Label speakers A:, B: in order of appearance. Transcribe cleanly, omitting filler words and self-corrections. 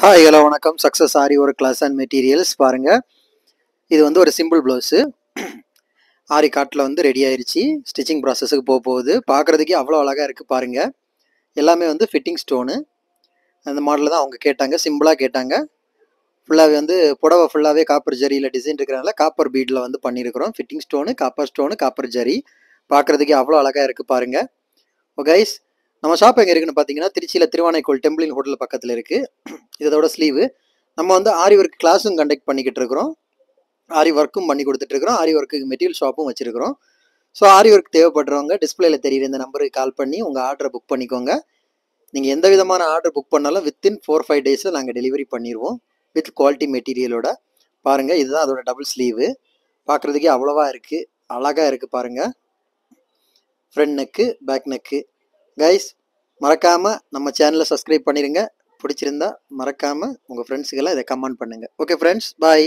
A: Hi hello வணக்கம். Success ஆரி ஒரு class and materials பாருங்க. இது வந்து ஒரு சிம்பிள் ப்ளவுஸு. ஆரி காட்டில் வந்து ரெடி ஆயிருச்சு. ஸ்டிச்சிங் ப்ராசஸுக்கு போகுது. பார்க்குறதுக்கே அவ்வளோ அழகாக இருக்குது பாருங்க. எல்லாமே வந்து ஃபிட்டிங் ஸ்டோனு. அந்த மாடலில் தான் அவங்க கேட்டாங்க, சிம்பிளாக கேட்டாங்க. ஃபுல்லாகவே வந்து புடவை ஃபுல்லாகவே காப்பர் ஜரியில் டிசைன் இருக்கிறனால காப்பர் பீடில் வந்து பண்ணியிருக்கிறோம். Fitting stone, copper zari. பார்க்குறதுக்கே அவ்வளோ அழகாக இருக்குது பாருங்க. கைஸ், நம்ம ஷாப் எங்கே இருக்குன்னு பார்த்தீங்கன்னா திருச்சியில் திருவானைக்கோள் டெம்பிளின் ஹோட்டல் பக்கத்தில் இருக்குது. இதோட ஸ்லீவு நம்ம வந்து ஆரி ஒர்க் கிளாஸும் கண்டக்ட் பண்ணிக்கிட்டு இருக்கிறோம். ஆரி ஒர்க்கும் பண்ணி கொடுத்துட்ருக்குறோம். ஆரி ஒர்க்குக்கு மெட்டீரியல் ஷாப்பும் வச்சுருக்கிறோம். ஸோ ஆரி ஒர்க் தேவைப்படுறவங்க டிஸ்பிளேல தெரியுற இந்த நம்பருக்கு கால் பண்ணி உங்கள் ஆர்டரை புக் பண்ணிக்கோங்க. நீங்கள் எந்த விதமான ஆர்டர் புக் பண்ணாலும் வித்தின் 4-5 டேஸில் நாங்கள் டெலிவரி பண்ணிடுவோம் வித் குவாலிட்டி மெட்டீரியலோட. பாருங்கள், இதுதான் அதோட டபுள் ஸ்லீவு. பார்க்குறதுக்கே அவ்வளோவா இருக்குது, அழகாக இருக்குது பாருங்கள். Front neck, back neck. Guys, மறக்காமல் நம்ம சேனலை சப்ஸ்கிரைப் பண்ணிடுங்க. பிடிச்சிருந்தா மறக்காமல் உங்கள் ஃப்ரெண்ட்ஸுக்கெல்லாம் இதை கமெண்ட் பண்ணுங்கள். ஓகே ஃப்ரெண்ட்ஸ், பாய்.